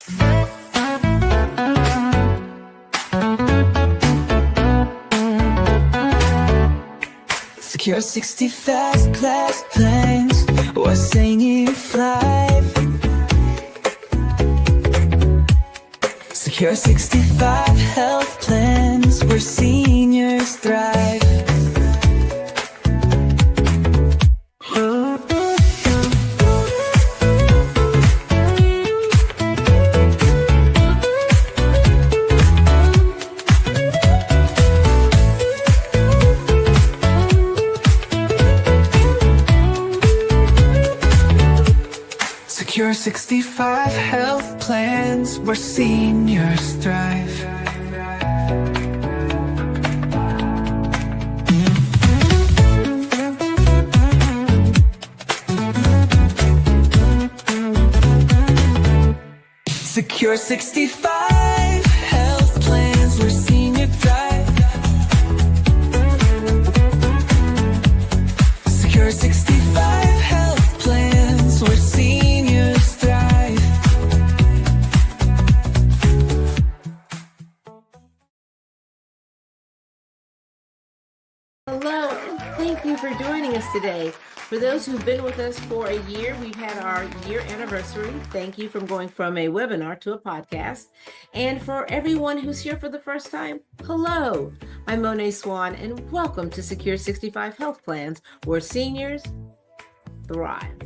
Secure 65 class planes, we're singing fly. Secure 65 health plans, where seniors thrive. Secure 65 health plans, where seniors thrive. Secure 65 health plans, where senior thrive. Secure 65 health plans, where seniors thrive. Hello, and thank you for joining us today. For those who've been with us for a year, we've had our year anniversary. Thank you for going from a webinar to a podcast. And for everyone who's here for the first time, hello. I'm Monet Swan, and welcome to Secure 65 Health Plans, where seniors thrive.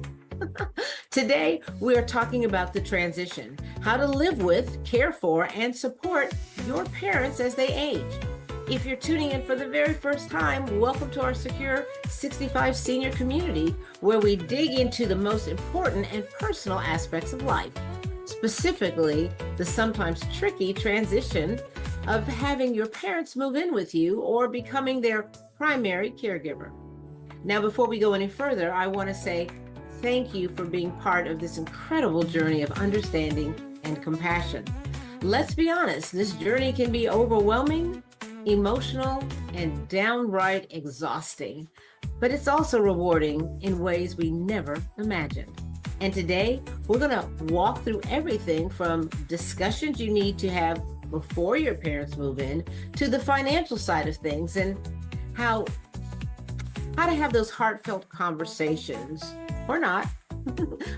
Today, we are talking about the transition, how to live with, care for, and support your parents as they age. If you're tuning in for the very first time, welcome to our Secure 65 senior community, where we dig into the most important and personal aspects of life, specifically the sometimes tricky transition of having your parents move in with you or becoming their primary caregiver. Now, before we go any further, I want to say thank you for being part of this incredible journey of understanding and compassion. Let's be honest, this journey can be overwhelming, emotional, and downright exhausting, but it's also rewarding in ways we never imagined. And today, we're going to walk through everything from discussions you need to have before your parents move in to the financial side of things and how to have those heartfelt conversations, or not,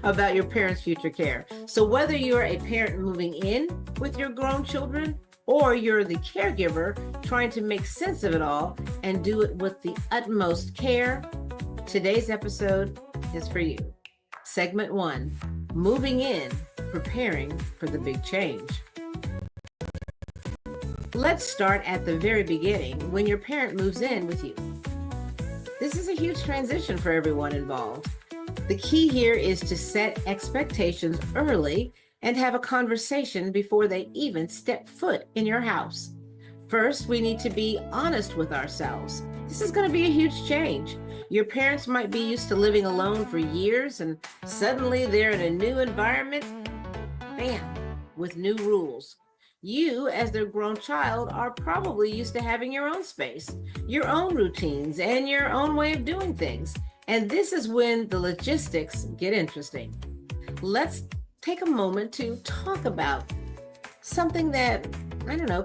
about your parents' future care. So whether you're a parent moving in with your grown children, or you're the caregiver trying to make sense of it all and do it with the utmost care, today's episode is for you. Segment 1, moving in, preparing for the big change. Let's start at the very beginning, when your parent moves in with you. This is a huge transition for everyone involved. The key here is to set expectations early and have a conversation before they even step foot in your house. First, we need to be honest with ourselves. This is going to be a huge change. Your parents might be used to living alone for years, and suddenly they're in a new environment, bam, with new rules. You, as their grown child, are probably used to having your own space, your own routines, and your own way of doing things. And this is when the logistics get interesting. Let's take a moment to talk about something that,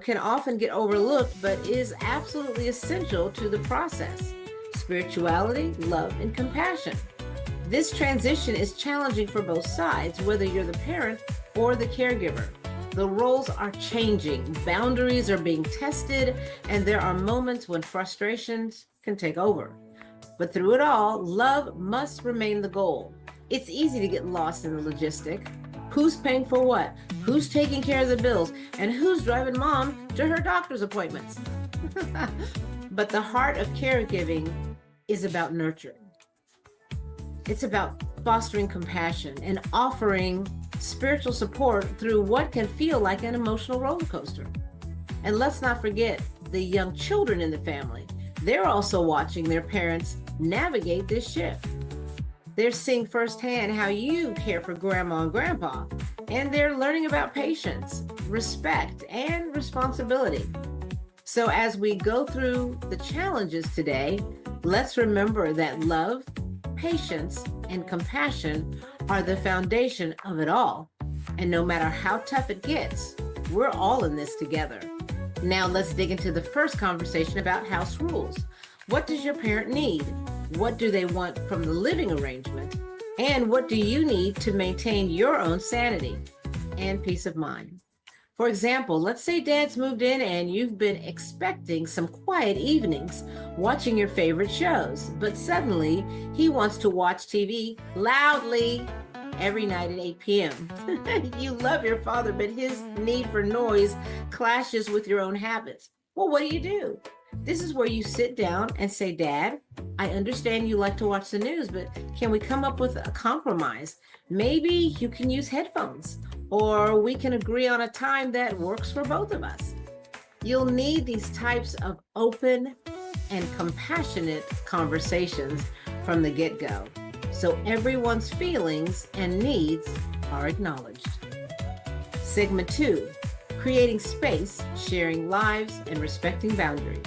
can often get overlooked, but is absolutely essential to the process: spirituality, love, and compassion. This transition is challenging for both sides, whether you're the parent or the caregiver. The roles are changing, boundaries are being tested, and there are moments when frustrations can take over. But through it all, love must remain the goal. It's easy to get lost in the logistic. Who's paying for what? Who's taking care of the bills? And who's driving mom to her doctor's appointments? But the heart of caregiving is about nurturing. It's about fostering compassion and offering spiritual support through what can feel like an emotional roller coaster. And let's not forget the young children in the family. They're also watching their parents navigate this shift. They're seeing firsthand how you care for grandma and grandpa, and they're learning about patience, respect, and responsibility. So as we go through the challenges today, let's remember that love, patience, and compassion are the foundation of it all. And no matter how tough it gets, we're all in this together. Now let's dig into the first conversation about house rules. What does your parent need? What do they want from the living arrangement? And what do you need to maintain your own sanity and peace of mind? For example, let's say dad's moved in and you've been expecting some quiet evenings watching your favorite shows, but suddenly he wants to watch TV loudly every night at 8 p.m. You love your father, but his need for noise clashes with your own habits. Well, what do? This is where you sit down and say, Dad, I understand you like to watch the news, but can we come up with a compromise? Maybe you can use headphones, or we can agree on a time that works for both of us. You'll need these types of open and compassionate conversations from the get-go, so everyone's feelings and needs are acknowledged. Segment 2, creating space, sharing lives, and respecting boundaries.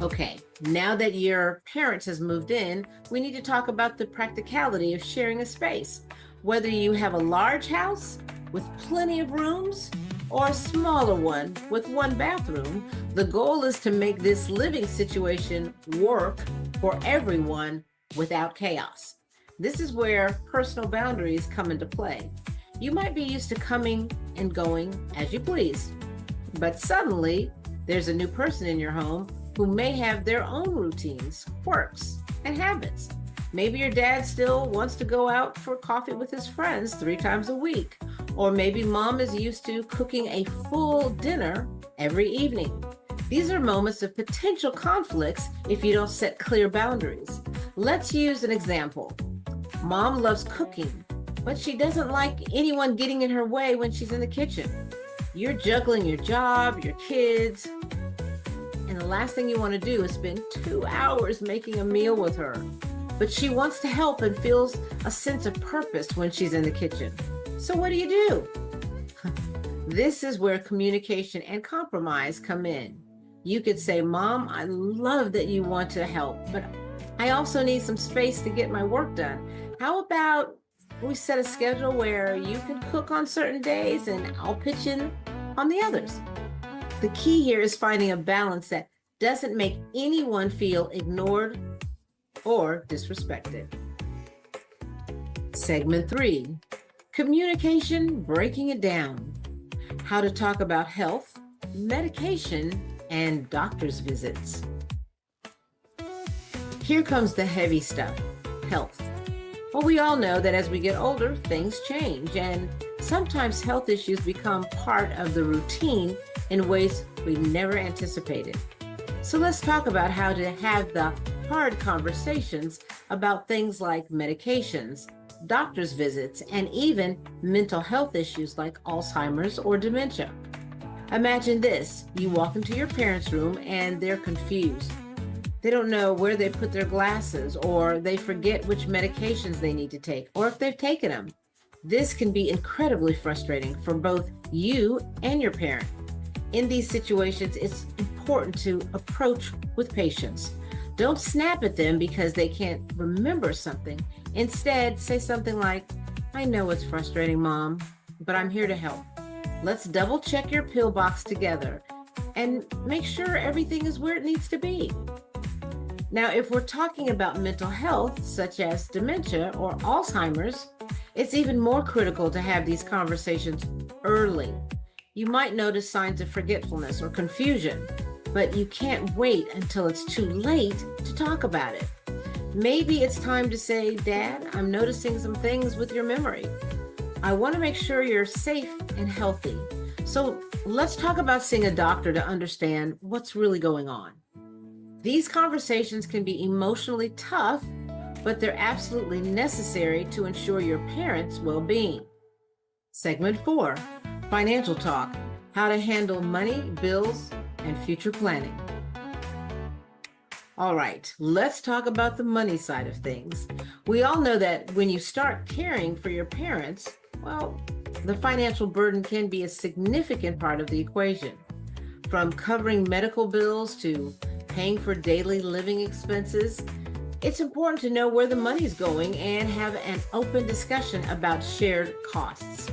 Okay, now that your parents has moved in, we need to talk about the practicality of sharing a space. Whether you have a large house with plenty of rooms or a smaller one with one bathroom, the goal is to make this living situation work for everyone without chaos. This is where personal boundaries come into play. You might be used to coming and going as you please, but suddenly there's a new person in your home who may have their own routines, quirks, and habits. Maybe your dad still wants to go out for coffee with his friends 3 times a week, or maybe mom is used to cooking a full dinner every evening. These are moments of potential conflicts if you don't set clear boundaries. Let's use an example. Mom loves cooking, but she doesn't like anyone getting in her way when she's in the kitchen. You're juggling your job, your kids, and the last thing you want to do is spend 2 hours making a meal with her. But she wants to help and feels a sense of purpose when she's in the kitchen. So what do? This is where communication and compromise come in. You could say, Mom, I love that you want to help, but I also need some space to get my work done. How about we set a schedule where you can cook on certain days and I'll pitch in on the others? The key here is finding a balance that doesn't make anyone feel ignored or disrespected. Segment 3, communication, breaking it down. How to talk about health, medication, and doctor's visits. Here comes the heavy stuff, health. Well, we all know that as we get older, things change, and sometimes health issues become part of the routine in ways we never anticipated. So let's talk about how to have the hard conversations about things like medications, doctor's visits, and even mental health issues like Alzheimer's or dementia. Imagine this, you walk into your parents' room and they're confused. They don't know where they put their glasses, or they forget which medications they need to take, or if they've taken them. This can be incredibly frustrating for both you and your parent. In these situations, it's important to approach with patience. Don't snap at them because they can't remember something. Instead, say something like, I know it's frustrating, Mom, but I'm here to help. Let's double check your pill box together and make sure everything is where it needs to be. Now, if we're talking about mental health, such as dementia or Alzheimer's, it's even more critical to have these conversations early. You might notice signs of forgetfulness or confusion, but you can't wait until it's too late to talk about it. Maybe it's time to say, Dad, I'm noticing some things with your memory. I want to make sure you're safe and healthy. So let's talk about seeing a doctor to understand what's really going on. These conversations can be emotionally tough, but they're absolutely necessary to ensure your parents' well-being. Segment 4, financial talk, how to handle money, bills, and future planning. All right, let's talk about the money side of things. We all know that when you start caring for your parents, well, the financial burden can be a significant part of the equation. From covering medical bills to paying for daily living expenses, It's important to know where the money's going and have an open discussion about shared costs.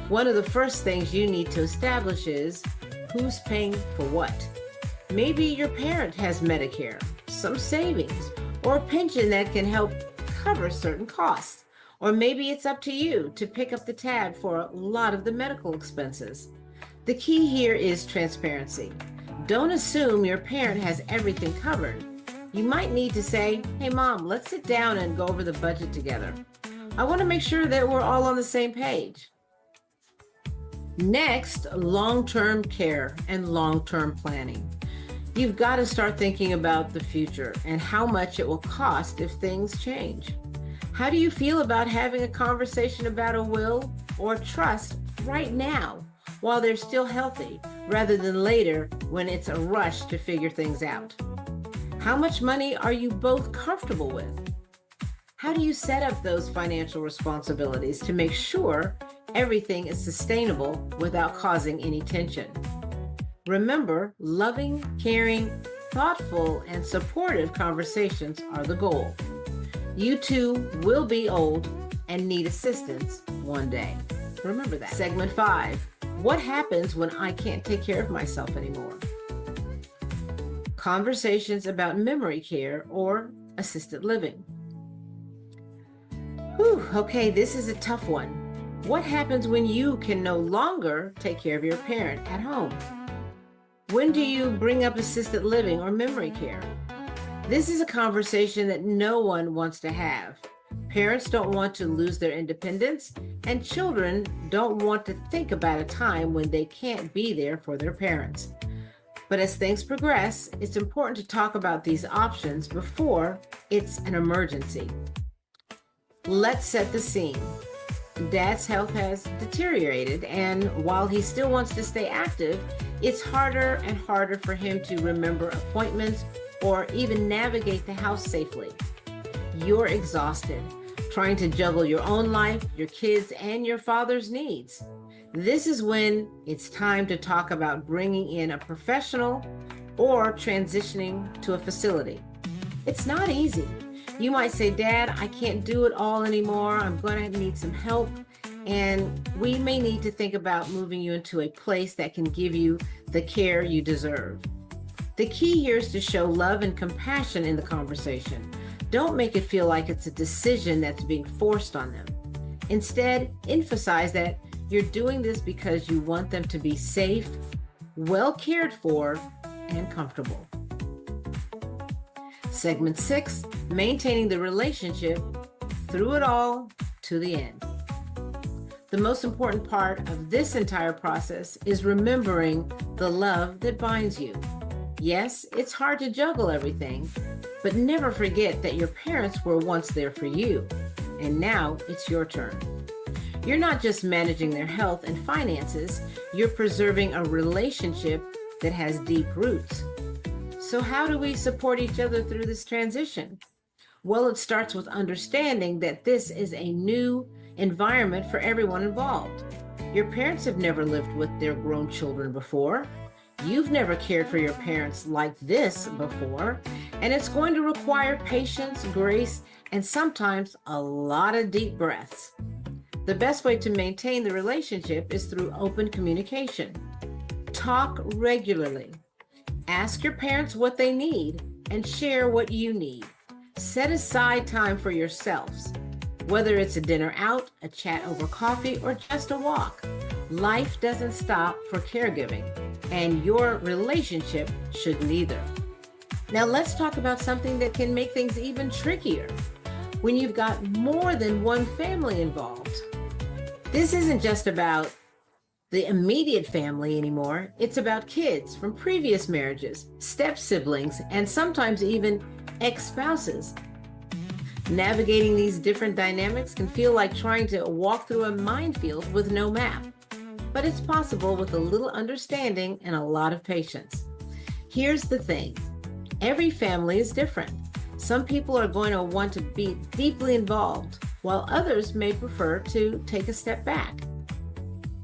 One of the first things you need to establish is who's paying for what. Maybe your parent has Medicare, some savings, or a pension that can help cover certain costs. Or maybe it's up to you to pick up the tab for a lot of the medical expenses. The key here is transparency. Don't assume your parent has everything covered. You might need to say, "Hey mom, let's sit down and go over the budget together. I want to make sure that we're all on the same page." Next, long-term care and long-term planning. You've got to start thinking about the future and how much it will cost if things change. How do you feel about having a conversation about a will or trust right now while they're still healthy, rather than later when it's a rush to figure things out? How much money are you both comfortable with? How do you set up those financial responsibilities to make sure everything is sustainable without causing any tension? Remember, loving, caring, thoughtful, and supportive conversations are the goal. You too will be old and need assistance one day. Remember that. Segment 5. What happens when I can't take care of myself anymore? Conversations about memory care or assisted living. Okay, this is a tough one. What happens when you can no longer take care of your parent at home? When do you bring up assisted living or memory care? This is a conversation that no one wants to have. Parents don't want to lose their independence, and children don't want to think about a time when they can't be there for their parents. But as things progress, it's important to talk about these options before it's an emergency. Let's set the scene. Dad's health has deteriorated, and while he still wants to stay active, it's harder and harder for him to remember appointments or even navigate the house safely. You're exhausted, trying to juggle your own life, your kids, and your father's needs. This is when it's time to talk about bringing in a professional or transitioning to a facility. It's not easy. You might say, "Dad, I can't do it all anymore. I'm going to need some help." And we may need to think about moving you into a place that can give you the care you deserve. The key here is to show love and compassion in the conversation. Don't make it feel like it's a decision that's being forced on them. Instead, emphasize that you're doing this because you want them to be safe, well cared for, and comfortable. Segment 6, maintaining the relationship through it all to the end. The most important part of this entire process is remembering the love that binds you. Yes, it's hard to juggle everything, but never forget that your parents were once there for you, and now it's your turn. You're not just managing their health and finances, you're preserving a relationship that has deep roots. So how do we support each other through this transition? Well, it starts with understanding that this is a new environment for everyone involved. Your parents have never lived with their grown children before. You've never cared for your parents like this before, and it's going to require patience, grace, and sometimes a lot of deep breaths. The best way to maintain the relationship is through open communication. Talk regularly. Ask your parents what they need and share what you need. Set aside time for yourselves. Whether it's a dinner out, a chat over coffee, or just a walk, life doesn't stop for caregiving, and your relationship shouldn't either. Now let's talk about something that can make things even trickier when you've got more than one family involved. This isn't just about the immediate family anymore. It's about kids from previous marriages, step siblings, and sometimes even ex-spouses. Navigating these different dynamics can feel like trying to walk through a minefield with no map, but it's possible with a little understanding and a lot of patience. Here's the thing. Every family is different. Some people are going to want to be deeply involved, while others may prefer to take a step back.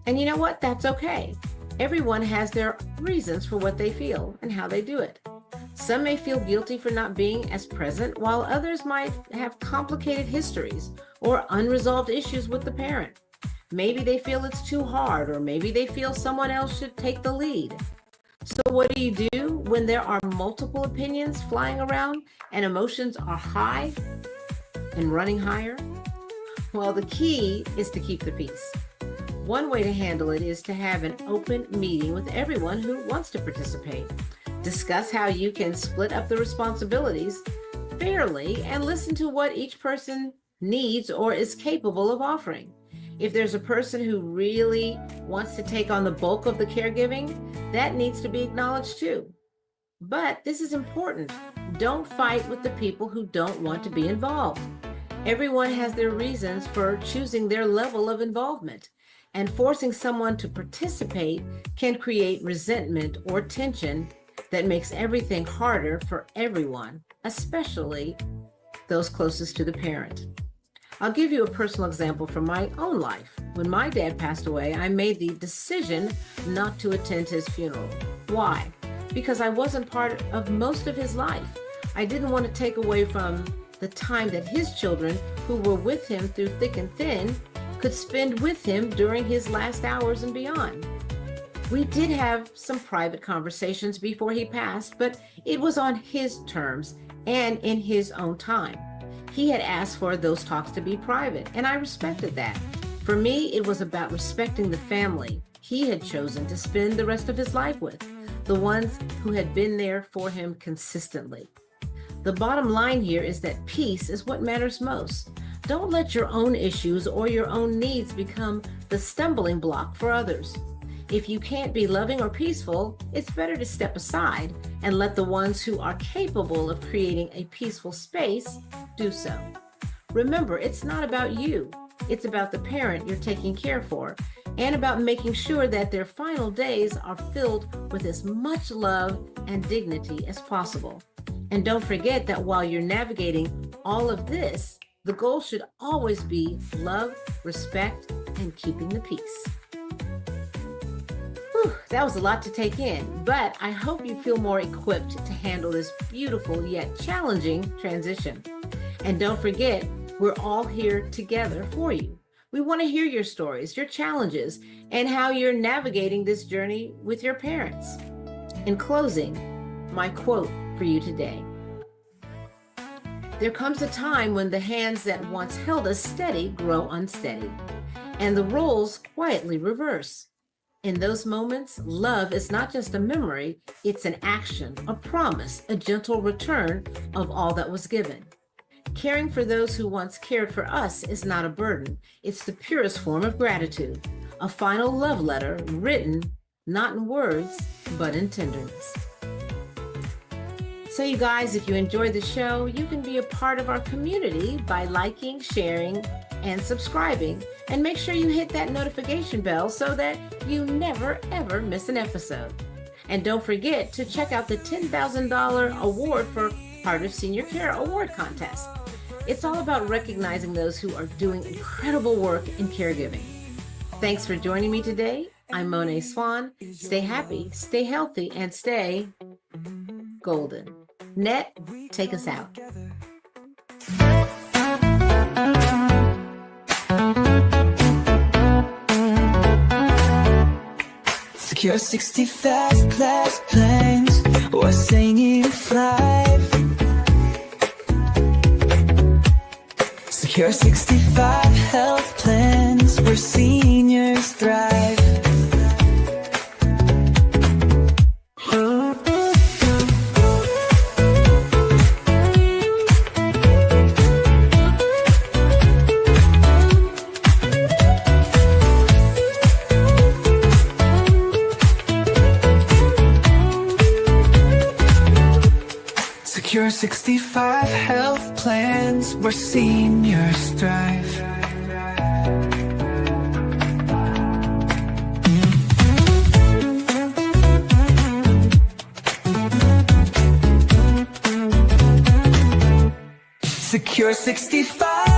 And you know what? That's okay. Everyone has their reasons for what they feel and how they do it. Some may feel guilty for not being as present, while others might have complicated histories or unresolved issues with the parent. Maybe they feel it's too hard, or maybe they feel someone else should take the lead. So what do you do when there are multiple opinions flying around and emotions are high and running higher? Well, the key is to keep the peace. One way to handle it is to have an open meeting with everyone who wants to participate. Discuss how you can split up the responsibilities fairly and listen to what each person needs or is capable of offering. If there's a person who really wants to take on the bulk of the caregiving, that needs to be acknowledged too. But this is important. Don't fight with the people who don't want to be involved. Everyone has their reasons for choosing their level of involvement, and forcing someone to participate can create resentment or tension that makes everything harder for everyone, especially those closest to the parent. I'll give you a personal example from my own life. When my dad passed away, I made the decision not to attend his funeral. Why? Because I wasn't part of most of his life. I didn't want to take away from the time that his children, who were with him through thick and thin, could spend with him during his last hours and beyond. We did have some private conversations before he passed, but it was on his terms and in his own time. He had asked for those talks to be private, and I respected that. For me, it was about respecting the family he had chosen to spend the rest of his life with, the ones who had been there for him consistently. The bottom line here is that peace is what matters most. Don't let your own issues or your own needs become the stumbling block for others. If you can't be loving or peaceful, it's better to step aside and let the ones who are capable of creating a peaceful space do so. Remember, it's not about you. It's about the parent you're taking care for, and about making sure that their final days are filled with as much love and dignity as possible. And don't forget that while you're navigating all of this, the goal should always be love, respect, and keeping the peace. That was a lot to take in, but I hope you feel more equipped to handle this beautiful yet challenging transition. And don't forget, we're all here together for you. We want to hear your stories, your challenges, and how you're navigating this journey with your parents. In closing, my quote for you today. There comes a time when the hands that once held us steady grow unsteady, and the roles quietly reverse. In those moments, love is not just a memory, it's an action, a promise, a gentle return of all that was given. Caring for those who once cared for us is not a burden. It's the purest form of gratitude, a final love letter written not in words, but in tenderness. So you guys, if you enjoyed the show, you can be a part of our community by liking, sharing, and subscribing. And make sure you hit that notification bell so that you never, ever miss an episode. And don't forget to check out the $10,000 award for Heart of Senior Care Award Contest. It's all about recognizing those who are doing incredible work in caregiving. Thanks for joining me today. I'm Monet Swan. Stay happy, stay healthy, and stay golden. Net, take us out. Secure 60 fast class planes, or singing fly. Secure 65 health plans where seniors thrive. Secure 65 health plans where seniors thrive. Secure 65